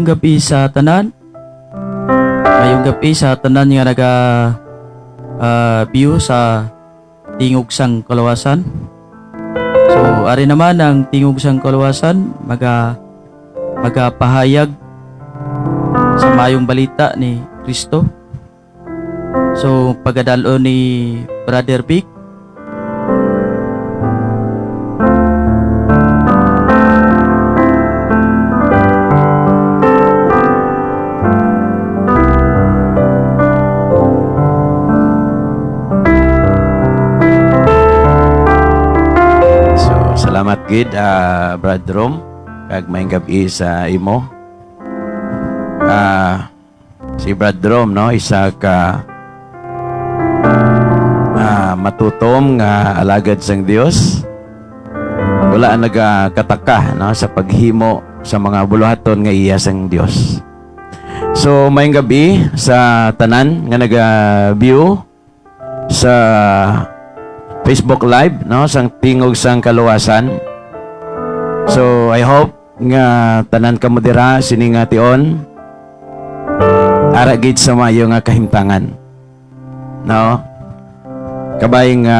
gabi sa tanan. Mayong gabi sa tanan nga naga view sa tingog sang kalawasan. So ari naman ang tingog sang kalawasan magapahayag sa mayong balita ni Kristo. So pagadalo ni Brother Vic. Salamat gid Brad Rom kag maayong gabi sa imo. Si Brad Rom no isa ka matutom nga alagad sang Dios. Wala nagakataka no sa paghimo sa mga buluhaton nga iya sang Dios. So maayong gabi sa tanan nga naga-view sa Facebook Live, no? Sang tingog sang kaluwasan. So, I hope nga tanan ka mo dira sini nga tion. Ara gid sa mayo nga kahimtangan. No? Kabay nga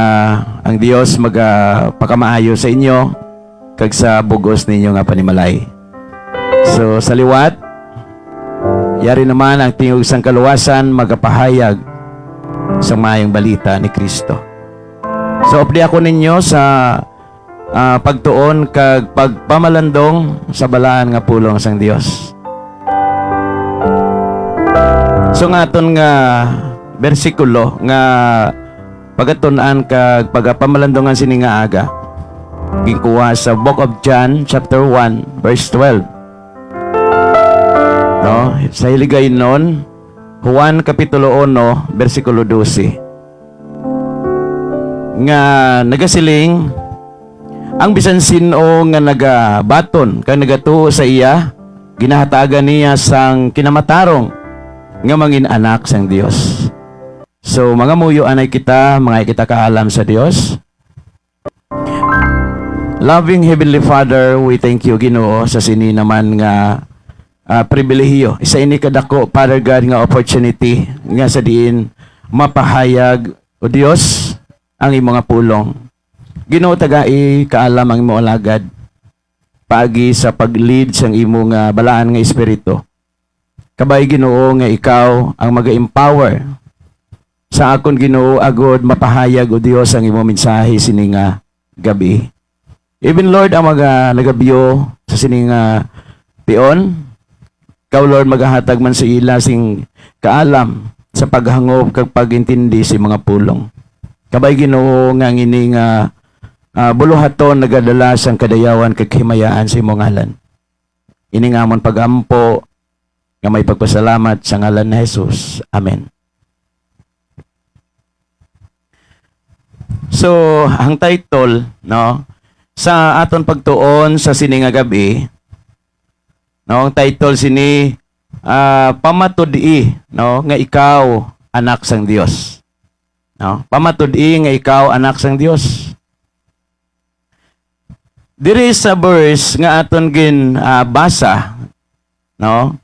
ang Dios magpakamaayo sa inyo kag sa bugos ninyo nga panimalay. So, sa liwat, yari naman ang tingog sang kaluwasan magapahayag sa mayong balita ni Kristo. So, updi ako ninyo sa pagtuon kag pagpamalandong sa balaan nga pulong sang Dios. So, ngaton nga bersikulo nga pagatun-an kag pagpamalandongan sini nga aga. Gikuha sa Book of John chapter 1 verse 12. No, sa hiligay nun, Juan kapitulo 1 bersikulo 12. Nga nagasiling ang bisan sino nga nagabaton kang nagatuo sa iya ginahatagan niya sang kinamatarong nga mangin anak sang Dios. So mga muyo anay kita kaalam sa Dios. Loving Heavenly Father, we thank you Ginoo sa sini naman nga pribilehiyo. Isa ini kadako Father God nga opportunity nga sa diin mapahayag o Dios ang imong nga pulong. Ginoo tagai kaalam ang imong alagad pagi sa pag-lead sang imong nga balaan nga espiritu. Kabay Ginoo nga ikaw ang maga-empower sa akon Ginoo agod mapahayag o Dios ang imong mensahe sini nga gabi. Even Lord ang nagabyo sa sini nga tion. Ikaw Lord magahatag man sa ila sing kaalam sa paghangop kag pagintindi sa mga pulong. Kabay Ginoo nga ngini nga buluhaton nagadala sang kadayawan kag himayaan sa imong ngalan. Ini nga amon pagampo nga may pagpasalamat sa ngalan ni Jesus. Amen. So, ang title no sa aton pagtuon sa sini nga gabi no ang title sini pamatudi no nga ikaw anak sang Dios. No, pamatudi nga ikaw anak sang Dios. Diri sa verse nga aton gin basa, no?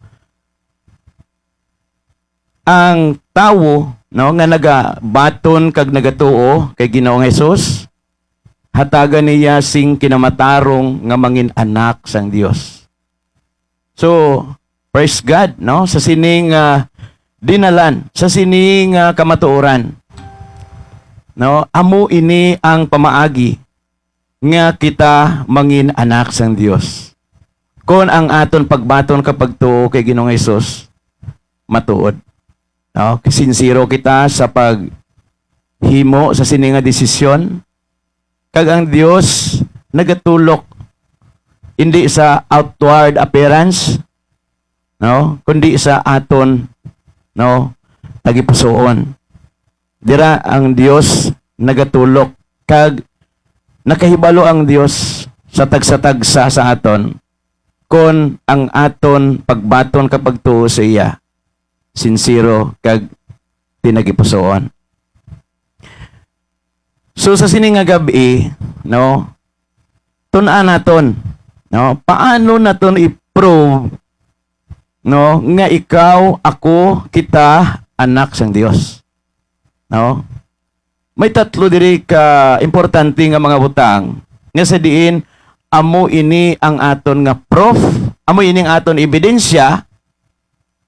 Ang tawo, no, nga nagabaton kag nagatuo kay Ginoong Hesus, hatagan niya sing kinamatarong nga mangin anak sang Dios. So, praise God, no? Sa sining dinalan, sa sining kamatuoran. No, amo ini ang pamaagi nga kita mangin anak sang Dios. Kon ang aton pagbaton kapag tuo kay Ginoong Hesus matuod. No, sincero kita sa paghimo sa sini nga desisyon kag ang Dios nagatulok hindi sa outward appearance no kundi sa aton no tagipusoon. Dira ang Dios nagatulok kag nakahibalo ang Dios sa tagsa-tagsa sa aton kon ang aton pagbaton kapag tuo sa iya sincero kag tinagipusoon. So sa sini nga gabi no tun-an naton no paano naton i-prove no, nga ikaw, ako, kita anak sang Dios. No? May tatlo diri ka importante nga mga butang nga sa diin amo ini ang aton nga proof, amo ini ang aton ebidensya,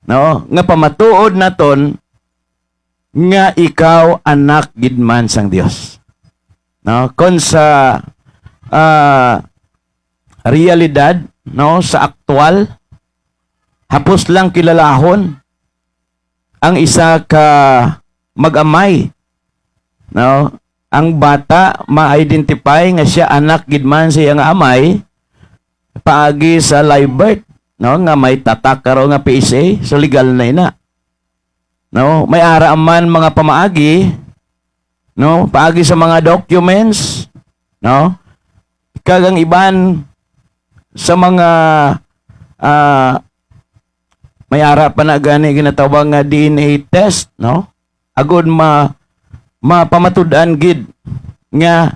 no, nga pamatuod naton nga ikaw anak gid man sang Dios. No, kon sa realidad, no, sa aktual, hapos lang kilalahon ang isa ka mag-amay, no, ang bata ma-identify nga siya anak gid man sa iyang amay paagi sa live birth, no, nga may tatak karo nga PSA, so legal na ina. No, may ara man mga pamaagi, no, paagi sa mga documents, no, kagang iban sa mga may ara pa na gani ginatawag nga DNA test, no, agod mapamatud-an gid nga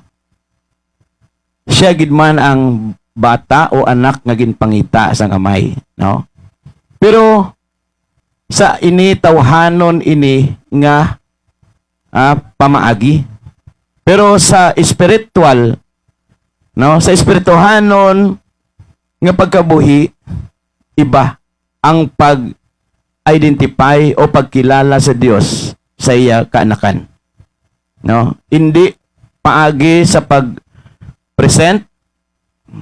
siya gid man ang bata o anak nga ginpangita sang amay, no. Pero sa ini tawhanon ini nga pamaagi. Pero sa spiritual, no, sa espirituhanon nga pagkabuhi, iba ang pag-identify o pagkilala sa Dios sa iya kaanakan. No, hindi paagi sa pag-present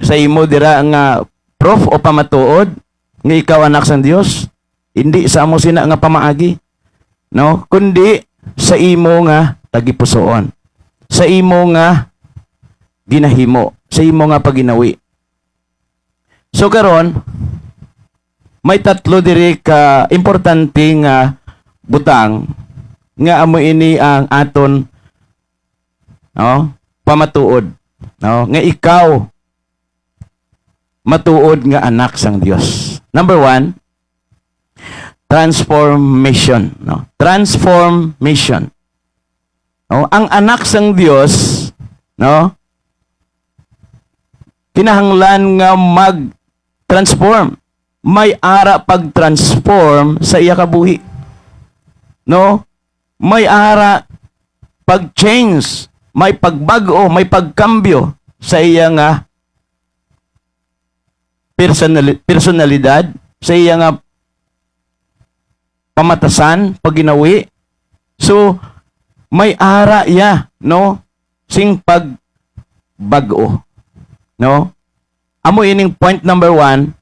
sa imo dira nga proof o pamatuod nga ikaw anak sang Dios. Hindi sa amo sina nga pamaagi, no, kundi sa imo nga tagipusoon, sa imo nga ginahimo, sa imo nga paginawi. So karon may tatlo diri ka importante nga butang nga amo ini ang aton, no, pamatuod, no, nga ikaw matuod nga anak sang Dios. Number 1, transformation, no? Transformation. No? Ang anak sang Dios, no, kinahanglan nga mag-transform. May ara pag-transform sa iya kabuhi. No? May ara pag-change, may pagbago, may pagkambyo sa iya nga personalidad, sa iya nga pamatasan, paginawi. So, may ara ya, no, sing pagbago, no. Amo ining point number 1,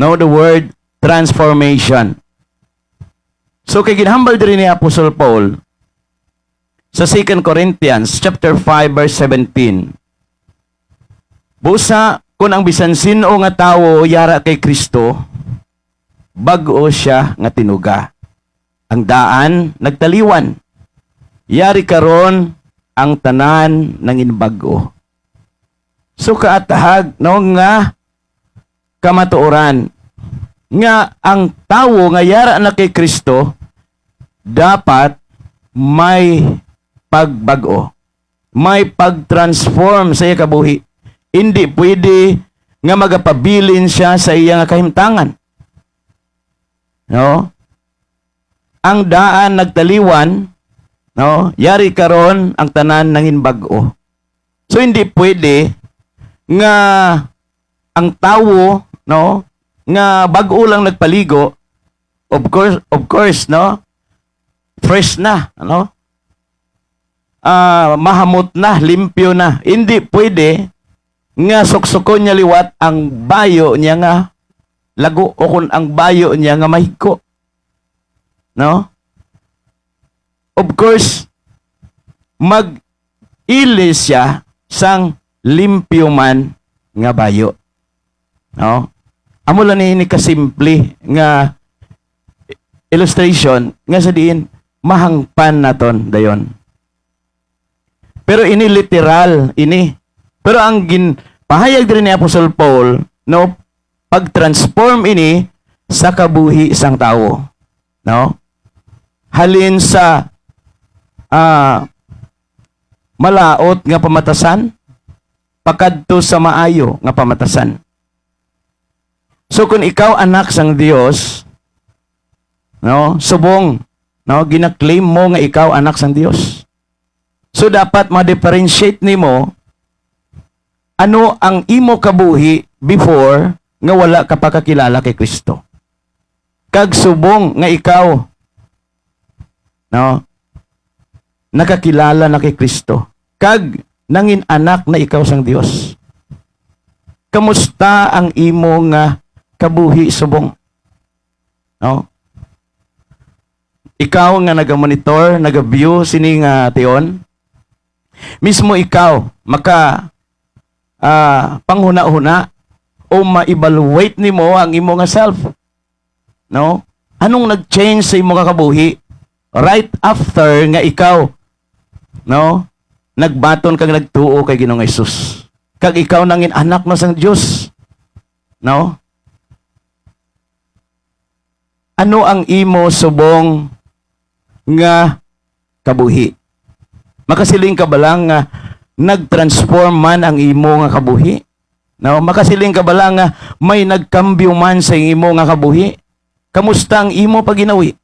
no, the word transformation. So, kay ginhambal diri ni Apostle Paul sa 2 Corinthians chapter 5 verse 17. Busa kung ang bisan sino nga tawo yara kay Kristo, bag-o siya nga tinuga. Ang daan nagtaliwan. Yari karon ang tanan ng inbag-o. So kaatahag no nga kamatuoran nga ang tawo nga yara na kay Kristo dapat may pagbago, may pagtransform sa iya kabuhi. Hindi pwede nga magapabilin siya sa iya nga kahimtangan. No? Ang daan nagtaliwan, no? Yari karon ang tanan nangin bag-o. So hindi pwede nga ang tawo, no, nga bag-o lang nagpaligo, of course, no, fresh na, no, mahamot na, limpyo na. Hindi pwede nga suksukon niya liwat ang bayo niya nga lago o kung ang bayo niya nga mahigko. No? Of course, mag-ilis siya sang limpyo man nga bayo. No? Amo lang ni kasimple nga illustration nga sa diin mahangpan naton dayon. Pero ini literal ini. Pero ang pahayag din ni Apostle Paul, no, pag-transform ini sa kabuhi sang tao. No? Halin sa malaot nga pamatasan, pakadto sa maayo nga pamatasan. So kung ikaw anak sang Dios, No? Subong. No? Gina-claim mo nga ikaw anak sang Dios. So dapat ma-differentiate nimo ano ang imo kabuhi before nga wala ka pa kakilala kay Kristo. Kag subong nga ikaw no nakakilala na kay Kristo. Kag nangin anak na ikaw sang Dios. Kamusta ang imo nga kabuhi subong? No? Ikaw nga naga-monitor, naga-view sini nga tion. Mismo ikaw maka panghuna-huna o ma-evaluate nimo ang imo nga self. No? Anong nag-change sa imo nga kabuhi right after nga ikaw no nagbaton kag nagtuo kay Ginoong Hesus. Kag ikaw nangin anak na sang Dios. No? Ano ang imo subong nga kabuhi? Makasiling ka ba lang nga nag-transform man ang imo nga kabuhi? No? Makasiling ka ba lang nga may nagkambyo man sa imo nga kabuhi? Kamusta ang imo paginawi?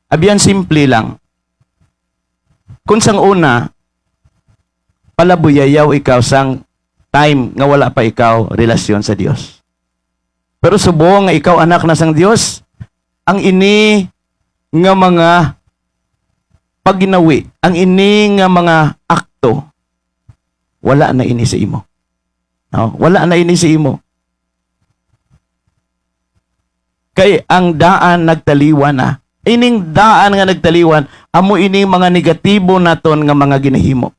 Abiyan simple lang. Kung sang una, palabuyayaw ikaw sang time nga wala pa ikaw relasyon sa Dios. Pero subong nga ikaw anak na sang Dios, ang ini nga mga pagginawi, ang ini nga mga akto, wala na ini sa imo. No? Wala na ini sa imo. Kay ang daan nagtaliwan na. Ining daan nga nagtaliwan, amo ining mga negatibo naton nga mga ginahimo.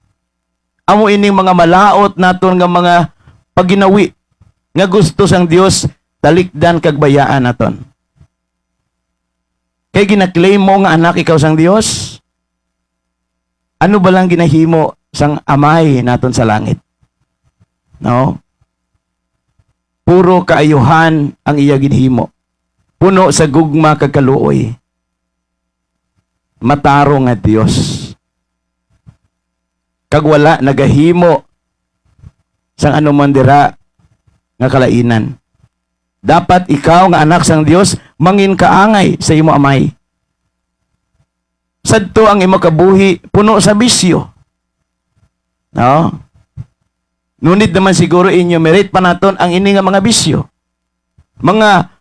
Amo ining mga malaot naton nga mga pagginawi nga gusto sang Dios talikdan kag bayaan naton. Kay gina-claim mo nga anak ikaw sang Dios, ano ba lang ginahimo sang amay naton sa langit? No? Puro kaayuhan ang iya ginhimo. Puno sa gugma kag kaluoy. Matarong nga Dios. Kag wala nagahimo sang anuman dira nga kalainan. Dapat ikaw nga anak sang Dios mangin kaangay sa imo amay. Sadto ang imo kabuhi puno sa bisyo. No? Ngunit naman siguro inyo merit pa naton ang ini nga mga bisyo. Mga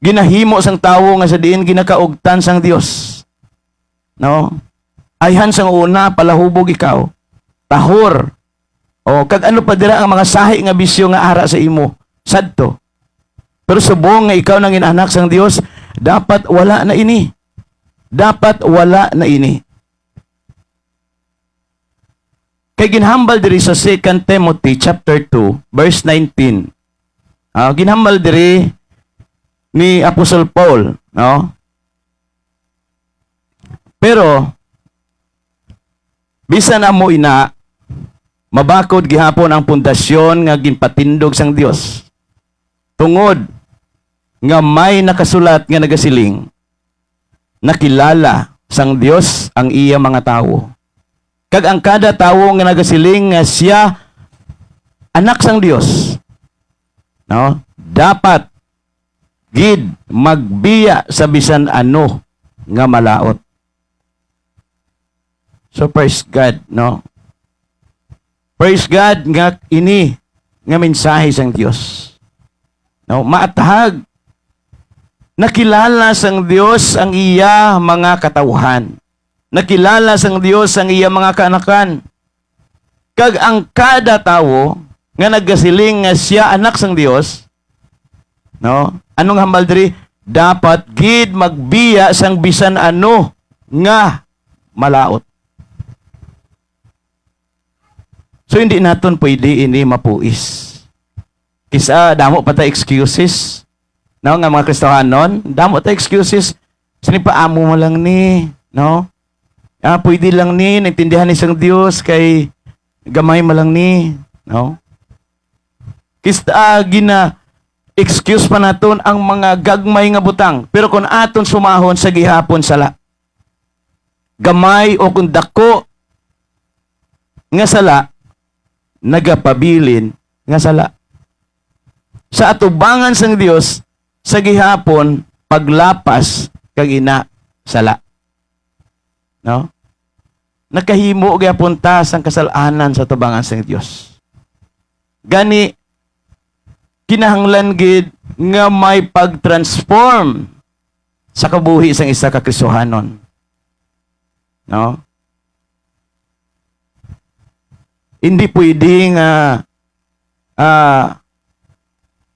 ginahimo sang tawo nga sa diin ginakaugtan sang Dios. No? Ayhan sang una palahubog ikaw. Tahor. O kag ano pa dira ang mga sahi nga bisyo nga ara sa imo. Sadto. Pero subong nga ikaw nangin anak sang Dios, dapat wala na ini. Dapat wala na ini. Kay ginhambal diri sa 2 Timothy chapter 2 verse 19. Ginhambal diri ni Apostle Paul, no? Pero bisan amo ina mabakod gihapon ang pundasyon nga ginpatindog sang Dios. Tungod nga may nakasulat nga nagasiling, nakilala sang Dios ang iya mga tawo. Kag ang kada tawo nga nagasiling nga siya anak sang Dios, no? Dapat gid magbiya sa bisan ano nga malaot. So praise God, no? Praise God nga ini nga mensahe sang Dios. No, maatahag nakilala sang Dios ang iya mga katawhan. Nakilala sang Dios ang iya mga kaanakan. Kag ang kada tawo nga nagasiling nga siya anak sang Dios, no? Anong hambal diri? Dapat gid magbiya sang bisan ano nga malaot. So hindi naton pwede ini mapuis. Kisa damo pa ta excuses. No, nga mga Kristohanon, damo ta excuses. Sini pa amo mo lang ni, no? Pwede lang ni naintindihan ni sang Dios kay gamay mo lang ni, no? Kista gina excuse pa naton ang mga gagmay nga butang. Pero kung aton sumahon sa gihapon sala, gamay o kung dako nga sala, nagapabilin nga sala. Sa atubangan sang Dios, sa gihapon, paglapas kag ina sala. No? Nakahimo gyapon ta sang kasalanan sa tubangan sang Dios. Gani kinahanglan gid nga may pag-transform sa kabuhi sang isa ka Kristohanon. No? Hindi pwede nga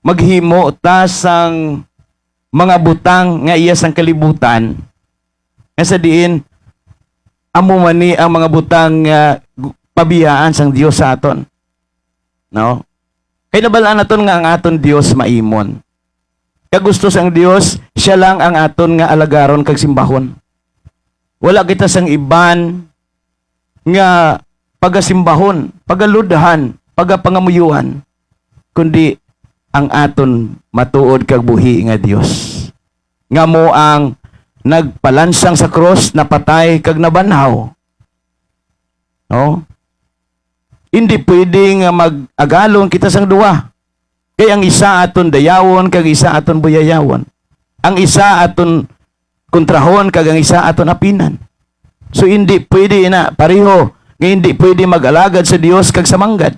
maghimo ta sang mga butang nga iya sang kalibutan. Nga sa diin, amo man ni ang mga butang pabiyaan sang Dios sa aton. No? Kay nabalaan naton nga ang aton Dios maimon. Kag gusto sang Dios, siya lang ang aton nga alagaron kag simbahon. Wala kita sang iban nga pagasimbahon, pagaludhan, pagapangamuyuan, kundi ang aton matuod kag buhi nga Dios. Nga mo ang nagpalansang sa cross, napatay kag nabanhaw. No? Hindi pwede nga mag-agalon kita sang duwa. Kay ang isa aton dayawon kag isa aton buyayawon. Ang isa aton kontrahon kag ang isa aton apinan. So hindi pwede na pareho nga hindi pwede mag-alagad sa Dios kag sa manggad.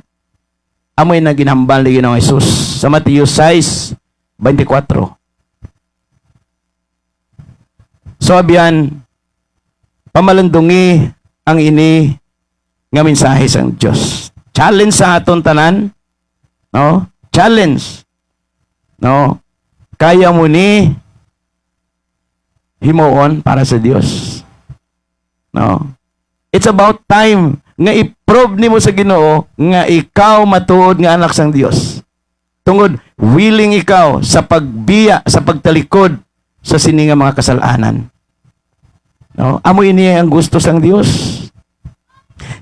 Amoy na ginhambal ni Ginoong Hesus sa Mateo 6:24. So abyan, pamalandungi ang ini nga mensahe sang Dios. Challenge sa aton tanan, no? Challenge. No? Kaya mo ni himuon para sa Dios. No? It's about time nga i-prove nimo sa Ginoo nga ikaw matuod nga anak sang Dios. Tungod willing ikaw sa pagbiya, sa pagtalikod sa sini nga mga kasalanan. No? Amo ini ang gusto sang Dios.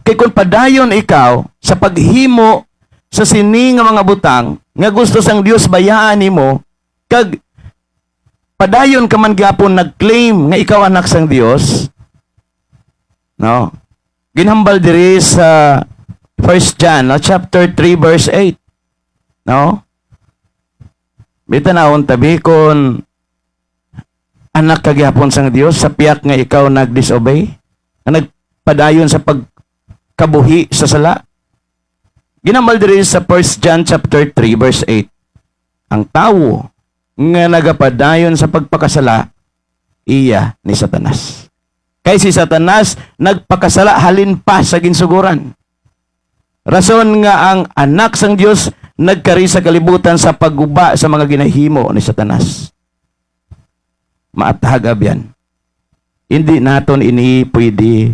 Kay kung padayon ikaw sa paghimo sa sini nga mga butang nga gusto sang Dios bayaan nimo, kag padayon ka man gyapon nag-claim nga ikaw anak sang Dios, no? Ginhambal diri sa 1 John, no? Chapter 3, verse 8. No? Bitanawon tabi kon anak ka gyapon sang Dios sa piyak nga ikaw nag-disobey, nga nagpadayon sa pagkabuhi sa sala. Ginhambal diri sa 1 John chapter 3, verse 8. Ang tawo nga nagapadayon sa pagpakasala, iya ni Satanas. Kay si Satanas nagpakasala halin pa sa ginsuguran. Rason nga ang anak sang Dios nagkari sa kalibutan sa pagguba sa mga ginahimo ni Satanas. Maatahag abyan. Hindi naton ini pwede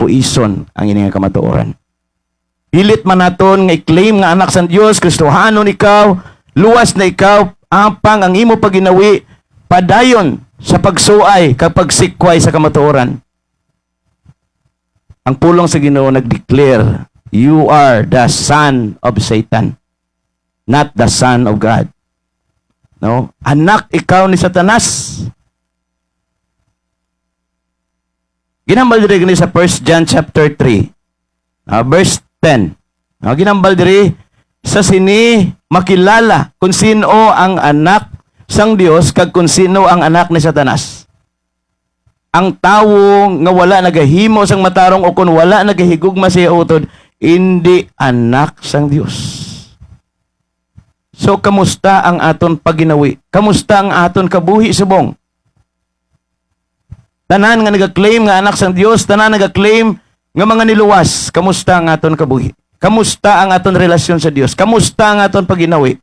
puison ang ini nga kamatuoran. Pilit man naton nga i-claim nga anak sang Dios, Kristohanon ikaw, luwas na ikaw, apang ang imo paginawi padayon sa pagsuay kapag sikway sa kamatuoran. Ang pulong sa Ginoo nag-declare, you are the son of Satan, not the son of God. No? Anak ikaw ni Satanas. Ginambal diri sa 1 John chapter 3, verse 10. Ginambal diri sa sini makilala kung sino ang anak sang Dios kag kung sino ang anak ni Satanas. Ang tawo nga wala nagahimo sang matarong o kung wala nagahigugma siya utod, hindi anak sang Dios. So kamusta ang aton paginawi? Kamusta ang aton kabuhi subong? Tanan nga nagaklaim nga anak sang Dios, tanan nagaklaim nga mga niluwas, kamusta ang aton kabuhi? Kamusta ang aton relasyon sa Dios? Kamusta ang aton paginawi?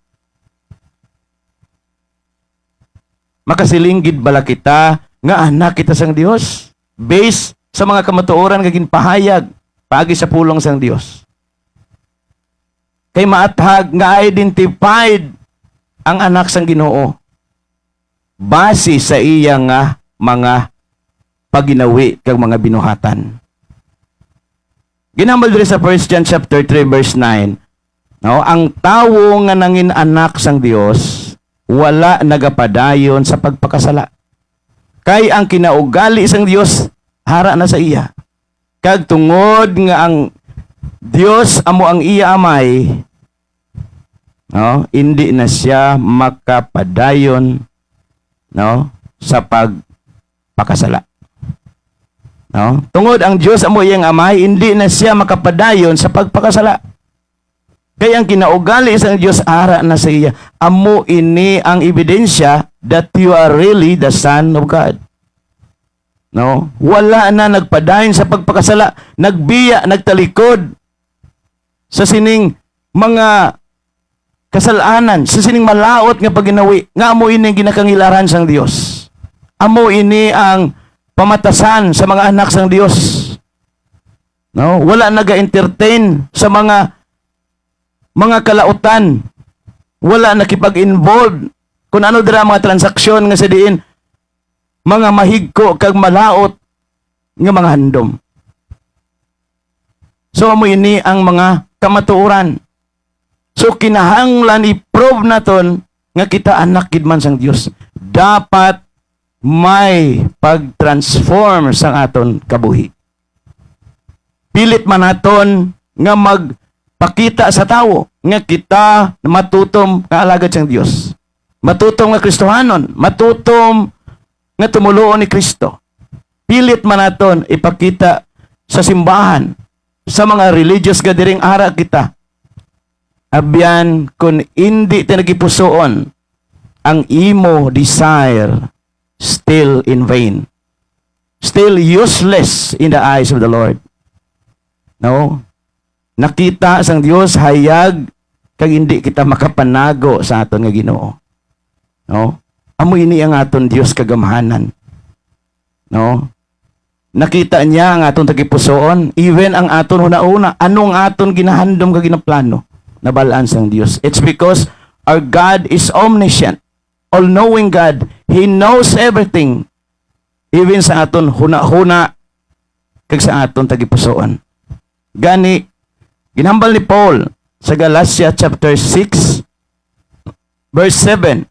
Makasilinggid bala kita nga anak kita sang Dios based sa mga kamatuoran nga ginpahayag paagi sa pulong sang Dios. Kay maathag nga identified ang anak sang Ginoo base sa iya nga mga paginawi kag mga binuhatan. Ginambal diri sa 1 John chapter 3 verse 9. No, ang tawo nga nangin anak sang Dios wala nagapadayon sa pagpakasala. Kay ang kinaugali sang Dios hara na sa iya. Kag tungod nga ang Dios amo ang iya amay, no, hindi na siya makapadayon, no, sa pagpakasala. No? Tungod ang Dios amo iyang amay, hindi na siya makapadayon sa pagpakasala. Kaya ang kinaugali sang Dios ara na sa iya. Amo ini ang ebidensya that you are really the son of God. No? Wala na nagpadayon sa pagpakasala, nagbiya, nagtalikod sa sining mga kasalanan, sa sining malaot nga paginawi, nga amo ini ang ginakangilaran sang Dios. Amo ini ang pamatasan sa mga anak sang Dios. No? Wala naga-entertain sa mga kalautan. Wala nakipag-involve kung ano dira mga transaksyon nga sa diin mga mahigko kag malaot nga mga handom. So amo ini ang mga kamatuoran. So kinahanglan i-prove naton nga kita anak gid man sang Dios. Dapat may pag-transform sang aton kabuhi. Pilit man naton nga magpakita sa tawo nga kita matutom nga alagad sang Dios. Matutom nga Kristohanon, matutom nga tumuluon ni Kristo. Pilit man naton ipakita sa simbahan, sa mga religious gathering ara kita. Abyan kung hindi ta nagipusoon ang imo desire, still in vain. Still useless in the eyes of the Lord. No? Nakita sang Dios hayag kag hindi kita makapanago sa aton nga Ginoo. No? Amo ini ang aton Dios kagamahanan. No? Nakita niya ang aton tagipusoon, even ang aton una-una, anong aton ginahandom kag ginaplano, nabalaan sang Dios. It's because our God is omniscient, all-knowing God. He knows everything, even sa aton huna-huna kag sa aton tagipusoon. Gani ginhambal ni Paul sa Galatia chapter 6 verse 7.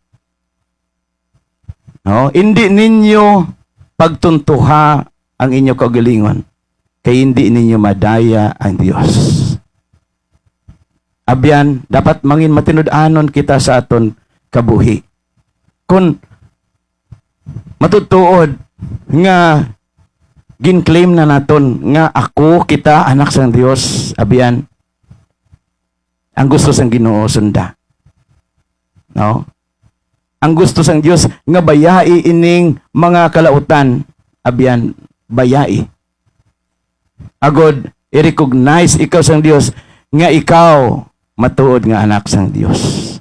No, hindi ninyo pagtuntuha ang inyo kaugalingon, kay hindi ninyo madaya ang Dios. Abyan, dapat mangin matinud-anon kita sa aton kabuhi. Kung matutuod nga gin-claim na naton nga ako, kita, anak sang Dios, abyan, ang gusto sang Ginoo sunda. No? Ang gusto sang Dios nga bayai ining mga kalautan, abyan, bayai. Agod, i-recognize ikaw sang Dios nga ikaw matuod nga anak sang Dios.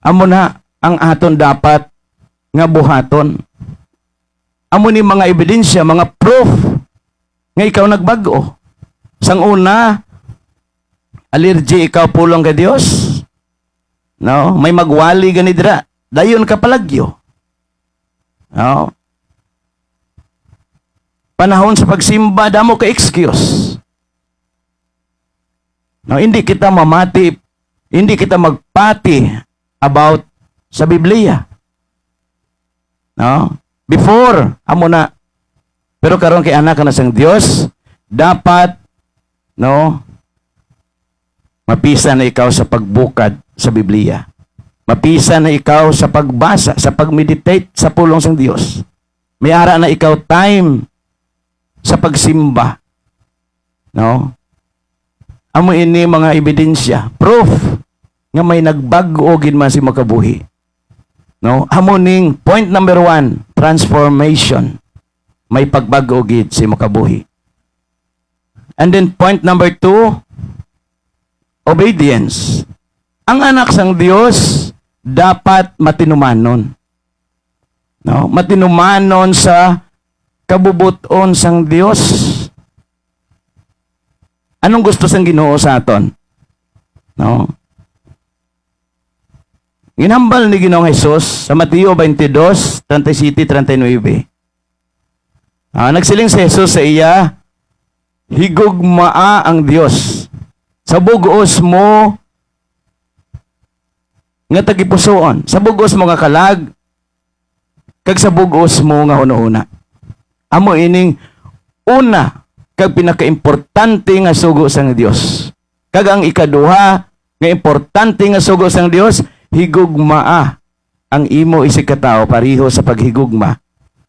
Amo na ang aton dapat nga buhaton. Amo ni mga ebidensya, mga proof nga ikaw nagbago. Sang una, allergy ikaw pulong ka Dios. No, may magwali gani dira. Dayon ka palagyo. No. Panahon sa pagsimba, damo ka excuse. No, hindi kita mamati, hindi kita magpati about sa Biblia. No? Before, amo na. Pero karon kay anak ka na sang Dios, dapat no mapisa na ikaw sa pagbukad sa Biblia. Mapisa na ikaw sa pagbasa, sa pagmeditate sa pulong sang Dios. May ara na ikaw time sa pagsimba. No? Amo ini mga ebidensya, proof nga may nagbago gid man si makabuhi. No? Amo ning point number 1, transformation. May pagbago gid si makabuhi. And then point number 2, obedience. Ang anak sang Dios dapat matinumanon. No? Matinumanon sa kabubuton sang Dios. Anong gusto sang Ginoo sa aton? No? Ginhambal ni Ginoong Jesus sa Mateo 22, 37-39. Nagsiling si Jesus sa iya, higugmaa ang Dios. Sa bugos mo nga tagipusoon, sa bugos mo nga kalag, kag sa bugos mo nga una-una. Amo ining una kag pinakaimportante nga sugo sang Dios. Kag ang ikaduha nga importante nga sugo sang Dios, higugmaa ang imo isig katao pariho sa paghigugma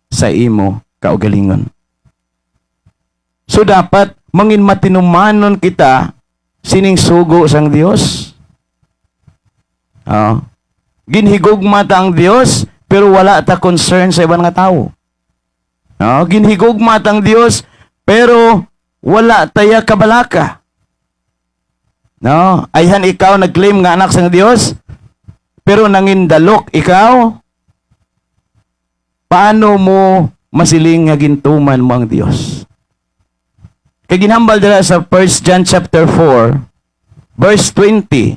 sa imo kaugalingon. So dapat mangin matinumanon kita sining sugo sang Dios. Ginhigugma ta ang Dios pero wala ta concern sa ibang nga tao. Ginhigugma ta ang Dios pero wala taya kabalaka. Ayhan ikaw nag-claim nga anak sang Dios pero nangindalok ikaw. Paano mo masiling nga gintuman mo ang Dios? Kay ginhambal dira sa 1 John chapter 4 verse 20.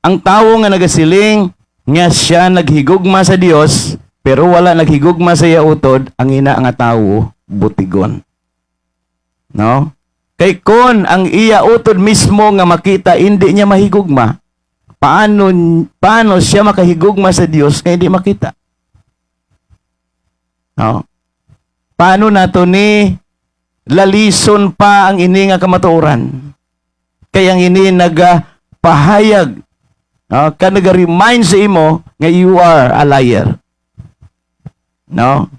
Ang tawo nga nagasiling nga siya naghigugma sa Dios pero wala naghigugma sa iya utod, ang ina nga tawo butigon. Kay kon ang iya utod mismo nga makita hindi niya mahigugma, paano siya makahigugma sa Dios kaya hindi makita? Paano nato ni lalison pa ang ini nga kamatuoran? Kaya ang ini nagapahayag, ka naga-remind sa imo nga you are a liar.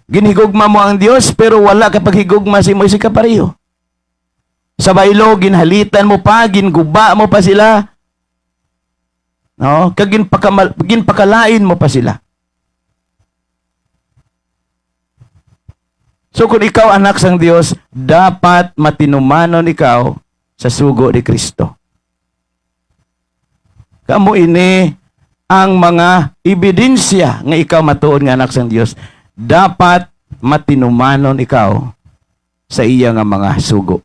Ginhigugma mo ang Dios pero wala ka paghigugma sa imo isig kapareho. Sa baylo, ginhalitan mo pa, ginguba mo pa sila. Ginpakalain mo pa sila. So kung ikaw anak sang Dios, dapat matinumanon ikaw sa sugo ni Kristo. Kamu ini ang mga ebidensya nga ikaw matuod nga anak sang Dios. Dapat matinumanon ikaw sa iya nga mga sugo.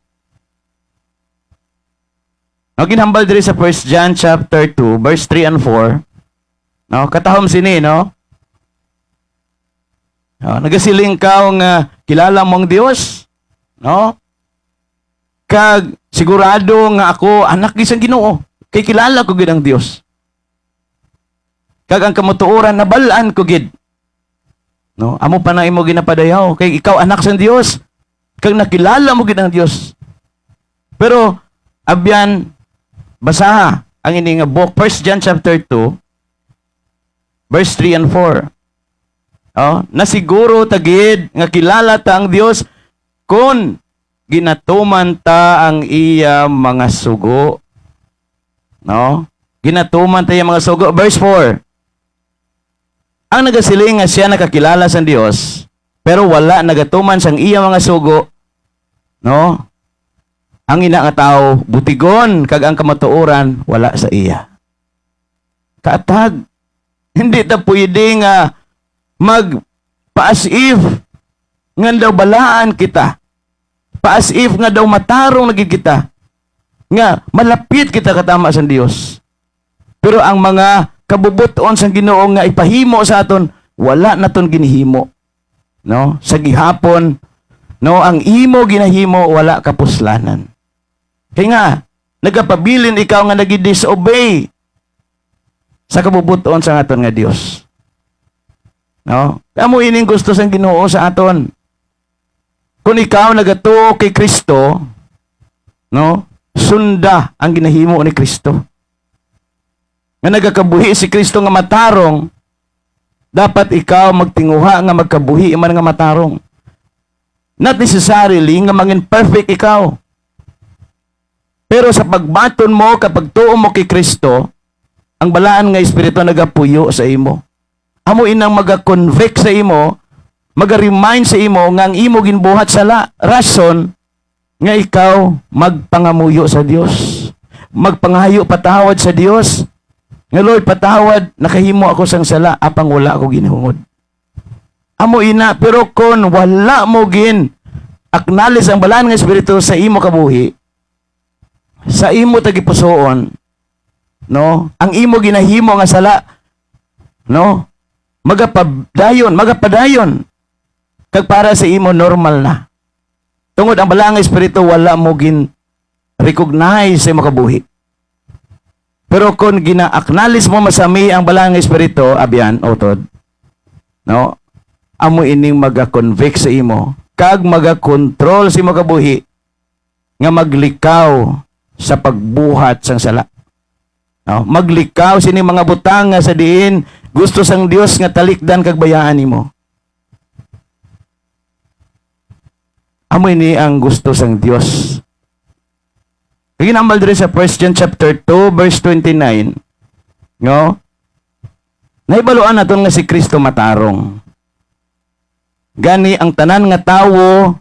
Ginhambal diri sa 1 John chapter 2 verse 3 and 4. Katahom sini, nagasiling ka nga kilala mo ang Dios, kag sigurado nga ako anak gisang Ginoo, kay kilala ko gid ang Dios. Kag ang kamutuoran nabalaan ko gid. Amo pa na imo ginapadayaw kay ikaw anak sang Dios, kag nakilala mo gid ang Dios. Pero abyan basaha ang ini nga book 1 John chapter 2 verse 3 and 4. Nasiguro tagid nga kilala ta ang Dios kun ginatuman ta ang iya mga sugo. Ginatuman ta iya mga sugo. Verse 4. Ang nagasiling nga siya nakakilala sa Dios pero wala nagatuman sang iya mga sugo, ang ina nga tao butigon kag ang kamatuoran wala sa iya. Kaatag, hindi ta pwede nga mag-as if nga daw balaan kita. As if nga daw matarong naging kita. Nga malapit kita katama sa Dios. Pero ang mga kabubuton sa Ginoo nga ipahimo sa aton, wala naton ginhimo. Sa gihapon, ang imo ginahimo wala kapuslanan. Kaya nga, nagapabilin ikaw nga nagi-disobey sa kabubuton sa aton nga Dios. Amo ining gusto sang Ginoo sa aton. Kung ikaw nagatuo kay Kristo, sunda ang ginahimo ni Kristo. Nga nagakabuhi si Kristo nga matarong, dapat ikaw magtinguha nga magkabuhi man nga matarong. Not necessarily nga mangin perfect ikaw. Pero sa pagbaton mo, kapag tuo mo kay Kristo, ang balaan nga Espiritu nagapuyo sa imo. Amo inang maga-convict sa imo, maga-remind sa imo nga ang imo ginbuhat sa rason nga ikaw magpangamuyo sa Dios. Magpangayo patawad sa Dios. Nga Lord, patawad, nakahimo ako sang sala, apang wala ako ginhungod. Amo ina, pero kung wala mo acknowledge ang balaan nga Espiritu sa imo kabuhi, sa imo tagipusoon, ang imo ginahimo nga sala, magapadayon, kag para sa imo normal na. Tungod ang balang Espiritu, wala mo recognize sa imo kabuhi. Pero kung gina-acknowledge mo masami ang balang Espiritu, abyan, utod, amo ining maga-convict sa imo, kag maga-control sa imo kabuhi, nga maglikaw sa pagbuhat sang sala. Maglikaw sini mga butang nga sa diin gusto sang Dios nga talikdan kag bayaan nimo. Amoy ni ang gusto sang Dios. Ginambal diri sa 1 John chapter 2 verse 29. No? Nahibaluan naton nga si Kristo matarong. Gani ang tanan nga tawo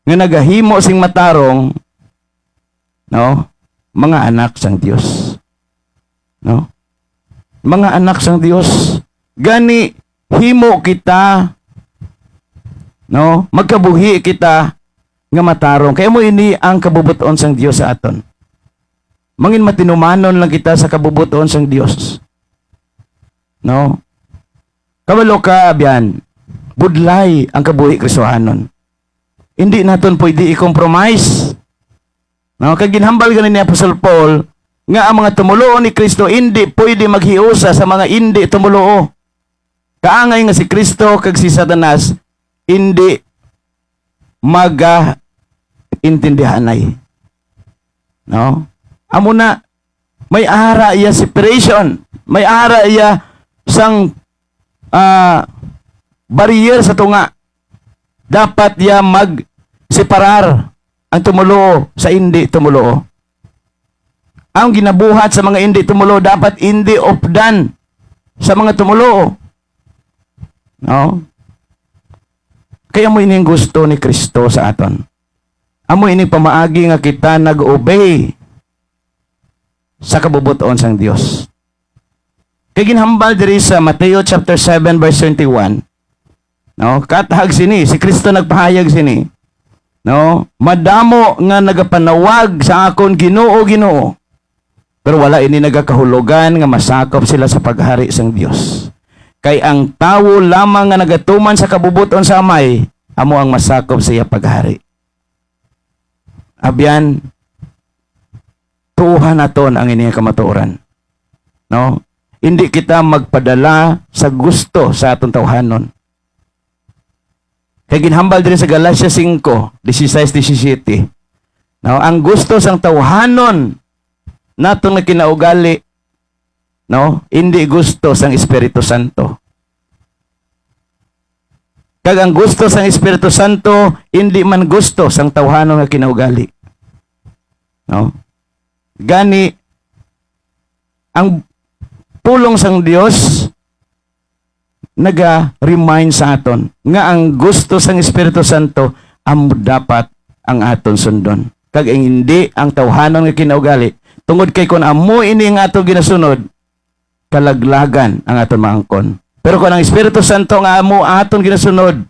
nga nagahimo sing matarong, no? Mga anak sang Dios. No? Mga anak sang Dios. Gani himo kita, no? Magkabuhi kita nga matarong. Kaya mo ini ang kabubuton sang Dios sa aton. Mangin matinumanon lang kita sa kabubuton sang Dios. No? Kabalo ka abyan. Budlay ang kabuhi Kristohanon. Hindi naton pwede i-compromise. No, kag ginhambal ganin ni Apostle Paul nga ang mga tumuloo ni Kristo hindi pwede maghiusa sa mga hindi tumuloo. Kaangay nga si Kristo kag si Satanas hindi intindihanay. No? Amo na may ara iya separation, may ara iya sang barrier sa tunga. Dapat ya mag-separar ang tumuloo sa hindi tumuloo. Ang ginabuhat sa mga hindi tumuloo dapat hindi opdan sa mga tumuloo. No? Kaya mo ining gusto ni Kristo sa aton. Amo ini pamaagi nga kita nag-obey sa kabubuton sang Dios. Kaya ginhambal diri sa Mateo chapter 7 verse 21. No, katahag sini si Kristo nagpahayag sini. No, madamo nga nagapanawag sa akon Ginoo, Ginoo. Pero wala ini nagakahulugan nga masakop sila sa paghari sang Dios. Kay ang tawo lamang nga nagatuman sa kabubuton sa Amay, amo ang masakop sa iya paghari. Abyan, tuuhan naton ang inyong kamatuoran. No? Hindi kita magpadala sa gusto sa atong tawhanon. Kaya ginhambal din sa Galatia 5, 16-17. No? Ang gusto sang tawhanon natong na kinaugali, no? Hindi gusto sang Espiritu Santo. Kag ang gusto sang Espiritu Santo, hindi man gusto sang tawhanon nga kinaugali. No? Gani, ang pulong sang Dios naga-remind sa aton nga ang gusto sang Espiritu Santo amo dapat ang aton sundon. Kag hindi ang tawhanon nga kinaugali. Tungod kay kun amo ini nga aton ginasunod, kalaglagan ang aton maangkon. Pero kung ang Espiritu Santo nga amo aton ginasunod,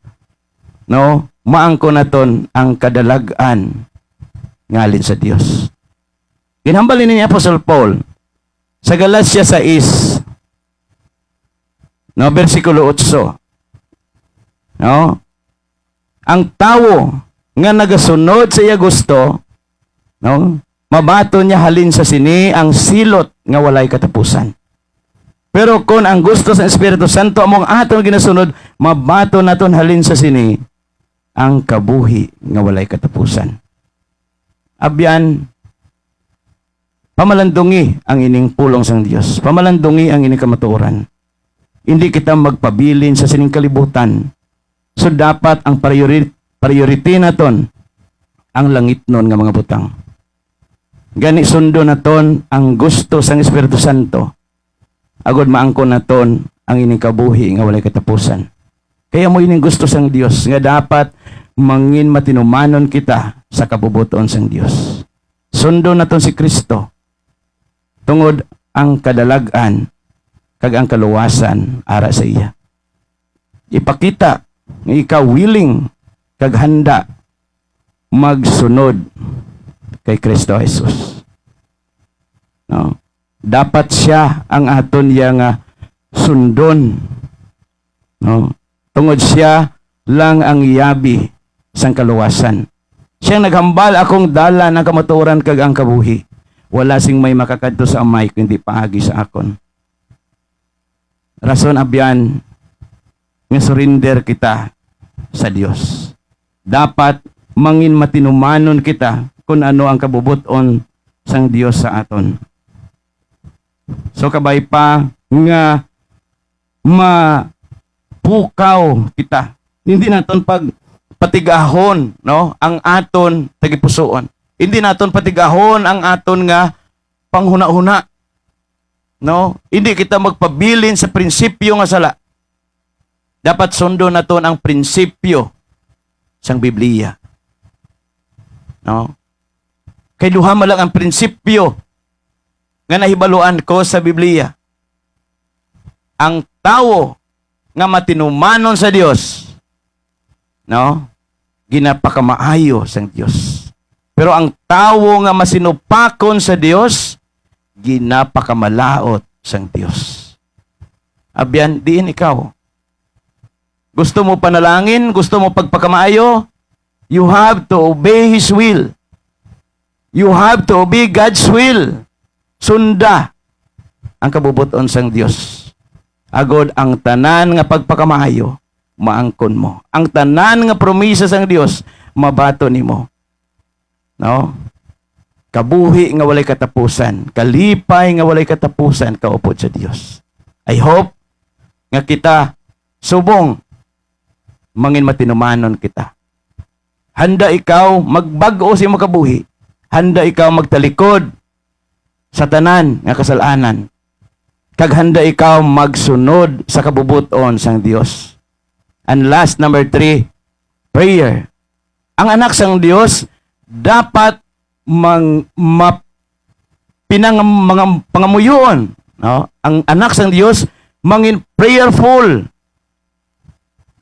no, maangkon naton ang kadalagan ngalin sa Dios. Ginhambal ni Apostle Paul sa Galatia 6, no, versikulo 8. No? Ang tawo nga nagasunod sa iya gusto, no, mabato niya halin sa sini ang silot nga walay katapusan. Pero kung ang gusto sa Espiritu Santo among aton ginasunod, mabato naton halin sa sini ang kabuhi nga walay katapusan. Abyan, pamalandungi ang ining pulong sang Dios. Pamalandungi ang ining kamatuoran. Hindi kita magpabilin sa sining kalibutan. So dapat ang priority naton ang langit nun nga mga butang. Gani sundo naton ang gusto sang Espiritu Santo. Agod maangkon naton ang ining kabuhi nga walay katapusan. Kaya mo ining gusto sang Dios nga dapat mangin matinumanon kita sa kabubuton sang Dios. Sundo naton si Kristo. Tungod ang kadalagan kag ang kaluwasan ara sa iya. Ipakita nga ikaw willing kag handa magsunod kay Kristo Jesus. No? Dapat siya ang aton nga sundon. No? Tungod siya lang ang yabi sang kaluwasan. Siyang naghambal akong dala ng kamatuoran kag ang kabuhi. Wala sing may makakadto sa Amay kundi paagi sa akon. Rason abyan nga surrender kita sa Dios. Dapat mangin matinumanon kita kung ano ang kabubuton sang Dios sa aton. So kabay pa nga mapukaw kita. Hindi naton patigahon, no, ang aton tagipusoon. Hindi naton patigahon ang aton nga panghuna-huna. No? Hindi kita magpabilin sa prinsipyo nga sala. Dapat sundo naton ang prinsipyo sang Biblia. No? Kay duha man lang ang prinsipyo nga nahibaluan ko sa Biblia. Ang tawo nga matinumanon sa Dios, no? Ginapakamaayo sang Dios. Pero ang tawo nga masinupakon sa Dios, ginapakamalaot sang Dios. Abyan, diin ikaw. Gusto mo panalangin? Gusto mo pagpakamaayo? You have to obey His will. You have to obey God's will. Sunda ang kabubuton sang Dios. Agod ang tanan nga pagpakamaayo, maangkon mo. Ang tanan nga promisa sang Dios, mabato nimo. No? Kabuhi nga walay katapusan, kalipay nga walay katapusan, kaupod sa Dios. I hope nga kita subong mangin matinumanon kita. Handa ikaw magbag-o sa imong kabuhi. Handa ikaw magtalikod sa tanan nga kasalanan. Kag handa ikaw magsunod sa kabubuton sang Dios. And last, number 3, prayer. Ang anak sang Dios dapat mga pangamuyon, no? Ang anak sang Dios mangin prayerful.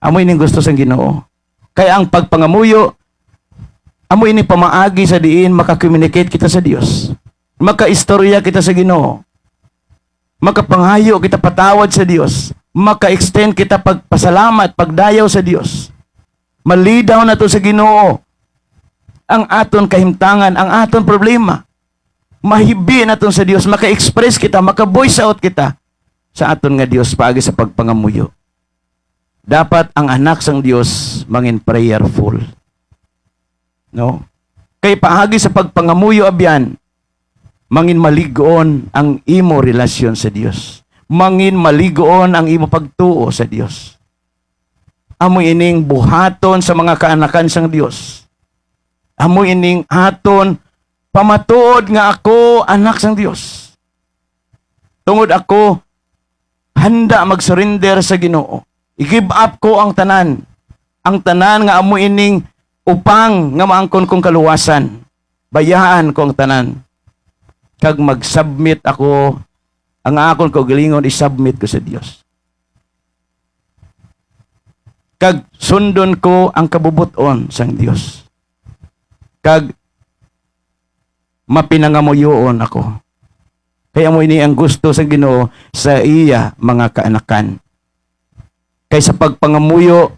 Amoy ning gusto sang Ginoo. Kaya ang pagpangamuyo, amoy ni pamaagi sa diin maka-communicate kita sa Dios. Maka-istorya kita sa Ginoo. Makapanghayo kita patawad sa Dios. Maka-extend kita pagpasalamat, pagdayaw sa Dios. Malidaw na to sa Ginoo ang aton kahimtangan, ang aton problema. Mahibi na to sa Dios, maka-express kita, maka-voice out kita sa aton nga Dios paagi sa pagpangamuyo. Dapat ang anak sang Dios mangin prayerful. No? Kay paagi sa pagpangamuyo abyan, mangin maligoon ang imo relasyon sa Dios. Mangin maligoon ang imo pagtuo sa Dios. Amoy ining buhaton sa mga kaanakan sang Dios. Amoy ining aton pamatuod nga ako anak sang Dios. Tungod ako handa mag-surrender sa Ginoo. I-give up ko ang tanan. Ang tanan nga amoy ining upang nga maangkon kong kaluwasan. Bayaan ko ang tanan. Kag mag-submit ako, ang akon kaugalingon i-submit ko sa Dios. Kag sundon ko ang kabubuton sang Dios. Kag mapinangamuyoon ako. Kaya mo ini ang gusto sa Ginoo sa iya mga kaanakan. Kay sa pagpangamuyo,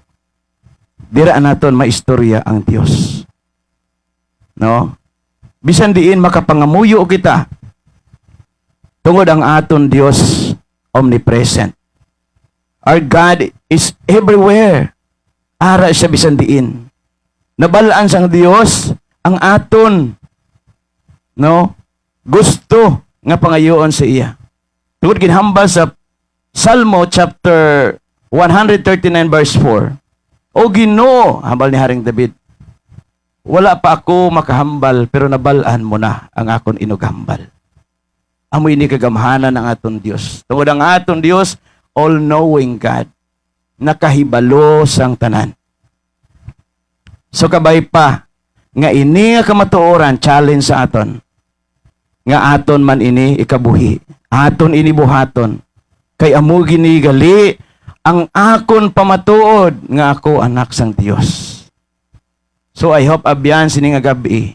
dira naton maistorya ang Dios. No? Bisan diin makapangamuyo kita. Tungod ang aton Dios omnipresent. Our God is everywhere. Ara siya bisan diin. Nabalaan sang Dios ang aton, no, gusto nga pangayoon sa iya. Tungod ginhambal sa Salmo chapter 139 verse 4. O Ginoo, hambal ni Haring David, wala pa ako makahambal pero nabalaan mo na ang akon inughambal. Amoy ni kagamhanan ng aton Dios. Tungod ang aton Dios, all-knowing God, nakahibalo sang tanan. So kabay pa, nga ini nga kamatuoran, challenge sa aton. Nga aton man ini ikabuhi. Aton ini buhaton. Kay amo gini gali ang akon pamatuod nga ako anak sang Dios. So I hope abyan sini nga gabi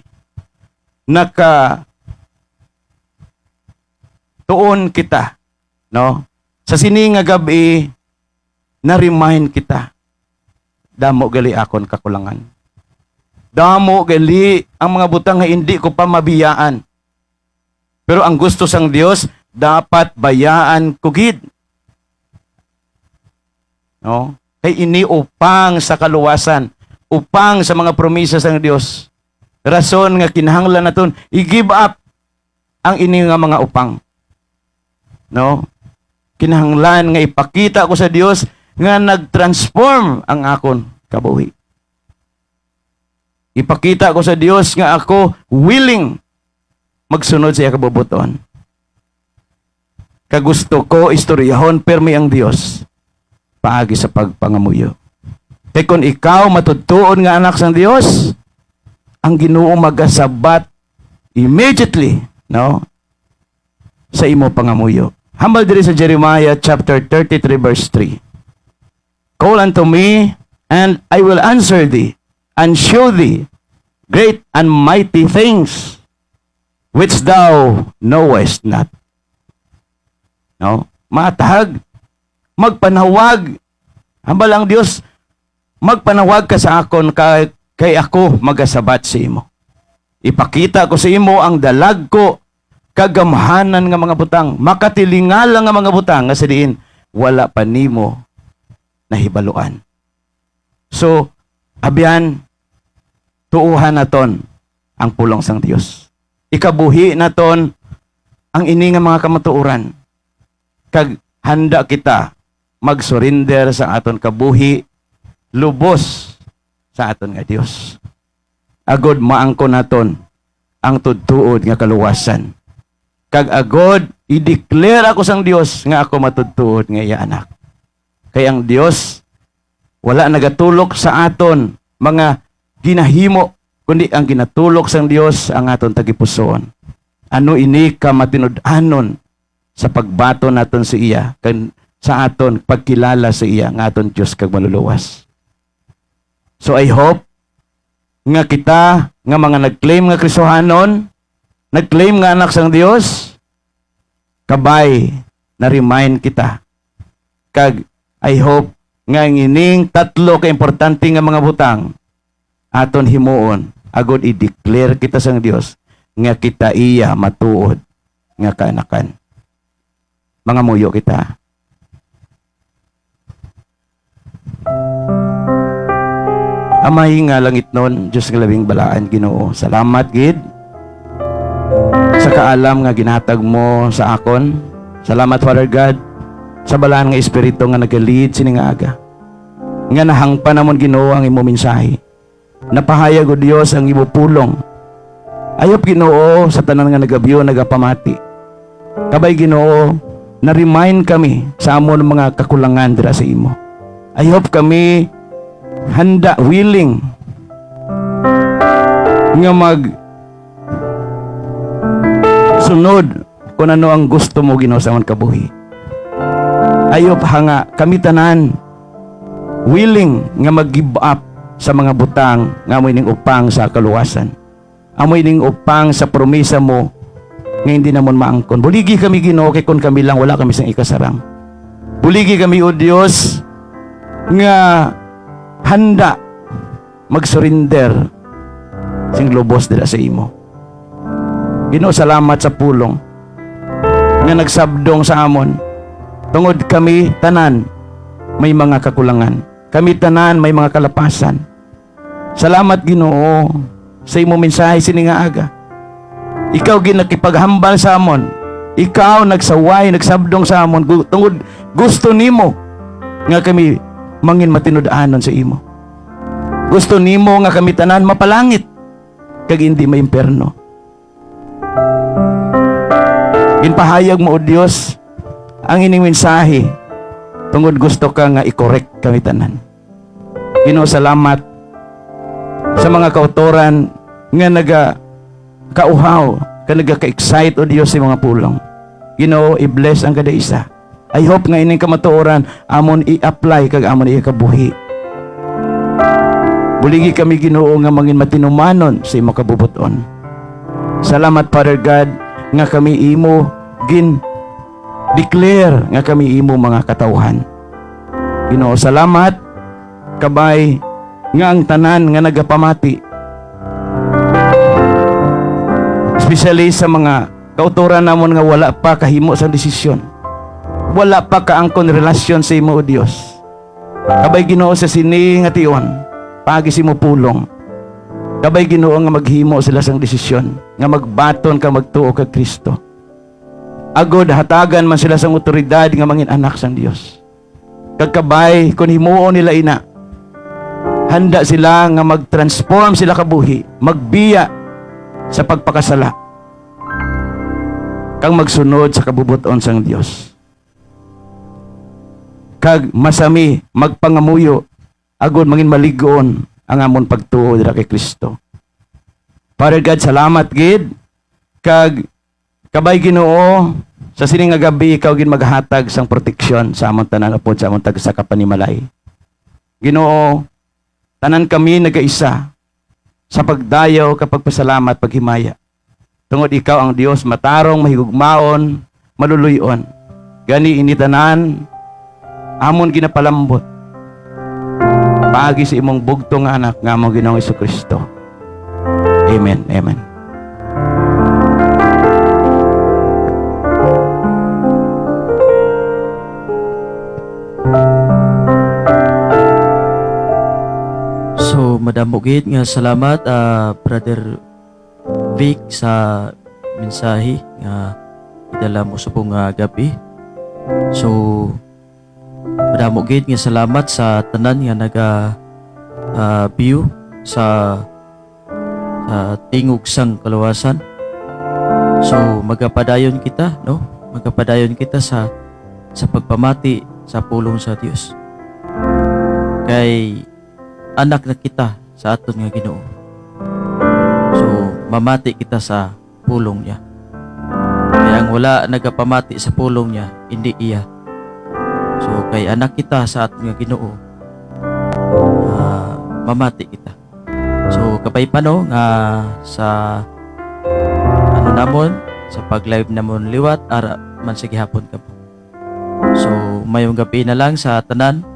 naka tuon kita, no? Sa sini nga gabi na-remind kita. Damo gali akon kakulangan. Damo gali ang mga butang nga hindi ko pa mabiyaan. Pero ang gusto sang Dios dapat bayaan ko gid. No? Kay ini upang sa kaluwasan, upang sa mga promisa sang Dios. Rason nga kinahanglan naton i-give up ang ini nga mga upang. No? kinahanglan nga ipakita ko sa Dios nga nagtransform ang akon kabuhi. Ipakita ko sa Dios nga ako willing magsunod sa iya kabubuton. Kagusto ko istoryahon permi ang Dios paagi sa pagpangamuyo. Kaya kung ikaw matutuon nga anak sang Dios, ang Ginoo magasabat immediately, no? Sa imo pangamuyo. Hambal diri sa Jeremiah chapter 33 verse 3. Call unto me, and I will answer thee, and show thee great and mighty things which thou knowest not. No? Matahag, magpanawag. Hambal ang Dios, magpanawag ka sa akon kay ako magasabat sa imo. Ipakita ko sa imo ang dalag ko, kagamhanan nga mga butang, makatilingal nga mga butang, nga sa diin, wala pa nimo nahibaluan. So, abyan, tuuhan naton ang pulong sang Dios. Ikabuhi naton ang ini nga mga kamatuoran. Kag handa kita mag-surrender sa aton kabuhi, lubos sa aton nga Dios. Agod maangkon naton ang tudtuod nga kaluwasan. Kag agod i-declare ako sang Dios nga ako matudtuod nga iya anak. Kay ang Dios wala nagatulok sa aton mga ginahimo, kundi ang ginatulok sang Dios ang aton tagipusoon. Ano ini ka matinud-anon sa pagbato naton sa iya, kan sa aton pagkilala sa iya nga aton Dios kag maluluwas. So I hope nga kita nga mga nag-claim nga Kristohanon, nag-claim nga anak sang Dios, kabay na remind kita. Kag I hope nga ining tatlo ka importante nga mga butang aton himuon agod i-declare kita sang Dios nga kita iya matuod nga kaanakan. Mga muyo kita. Amay nga langit nun, Diyos nga labing balaan, Ginoo. Salamat, gid, sa kaalam nga ginatag mo sa akon. Salamat, Father God, sa balaan nga Espiritu nga nag-lead sini nga aga. Nga nahangpa namon, Ginoo, ang imo mensahe. Napahayag o Dios ang imo pulong. Ayop, Ginoo, sa tanan nga nagabyo, nagapamati. Kabay, Ginoo, na-remind kami sa amon mga kakulangan dira sa imo. Ayop kami handa, willing nga sunod kung ano ang gusto mo, Ginoo, sa amon kabuhi. Ayop hanga kami tanan willing nga mag-give up sa mga butang nga amoy ning upang sa kaluwasan, amoy ning upang sa promesa mo nga hindi namon maangkon. Buligi kami, Ginoo, kay kun kami lang wala kami sang ikasarang. Buligi kami, o Dios, nga handa mag-surrender sing lubos dira sa imo. Ginoo, salamat sa pulong nga nagsabdong sa amon. Tungod kami tanan may mga kakulangan. Kami tanan may mga kalapasan. Salamat, Ginoo, sa imo mensahe sini nga aga. Ikaw ginakipaghambal sa amon. Ikaw nagsaway, nagsabdong sa amon tungod gusto nimo nga kami mangin matinud-anon sa imo. Gusto nimo nga kami tanan mapalangit kag hindi maimperno. Ginpahayag mo, o Dios, ang ining mensahe tungod gusto ka nga i-correct kami tanan. Ginoo, salamat sa mga kautoran nga kauhaw, ka nagaka-excite, o Dios, sa mga pulong. Ginoo, i-bless ang kada isa. I hope nga ining kamatuoran amon i-apply kag amon i-kabuhi. Buligi kami, Ginoo, nga mangin matinumanon sa imo kabubuton. Salamat, Father God, nga kami imo declare nga kami imo mga katawhan. Ginoo, salamat kabay nga ang tanan nga nagapamati, especially sa mga kauturan namon nga wala pa kahimo sa desisyon, wala pa kaangkon relasyon sa imo, o Dios. Kabay, Ginoo, sa sini nga tion pagi si mo pulong. Kabay, Ginoo, nga maghimo sila sang desisyon nga magbaton ka magtuo kag Kristo. agod hatagan man sila sang otoridad nga mangin anak sang Dios. Kagkabay kun himuon nila ina, handa sila nga mag-transform sila kabuhi, magbiya sa pagpakasala, kang magsunod sa kabubuton sang Dios. Kag masami magpangamuyo agud mangin maligon ang amon pagtuo dira kay Kristo. Father God, salamat gid kag kabay Ginoo sa sining nga gabi ikaw gid maghatag sang proteksyon sa amon tanan upod sa amon tagsa ka panimalay. Ginoo, tanan kami nagaisa sa pagdayaw kapag pasalamat paghimaya. Tungod ikaw ang Dios matarong, mahigugmaon, maluluyon. Gani ini tanan amon ginapalambot pagi sa imong bugtong anak nga among Ginoong Jesucristo. Amen. Amen. So, Madam Bukid, nga salamat, Brother Vic, sa mensahe nga idala mo sa pong gabi. So, Madam Bukid, nga salamat sa tanan nga view sa tingog sang kalawasan. So, magapadayon kita, no? Magapadayon kita sa pagpamati sa pulong sa Dios. Kay anak na kita sa aton nga Ginoo. So, mamati kita sa pulong niya. Kaya ang wala nagapamati sa pulong niya, hindi iya. So, kay anak kita sa aton nga Ginoo, mamati kita. So, kapay pa no, nga sa namon, sa pag-live namon liwat, ara man sige hapon ka po. So, mayong gabi na lang sa tanan.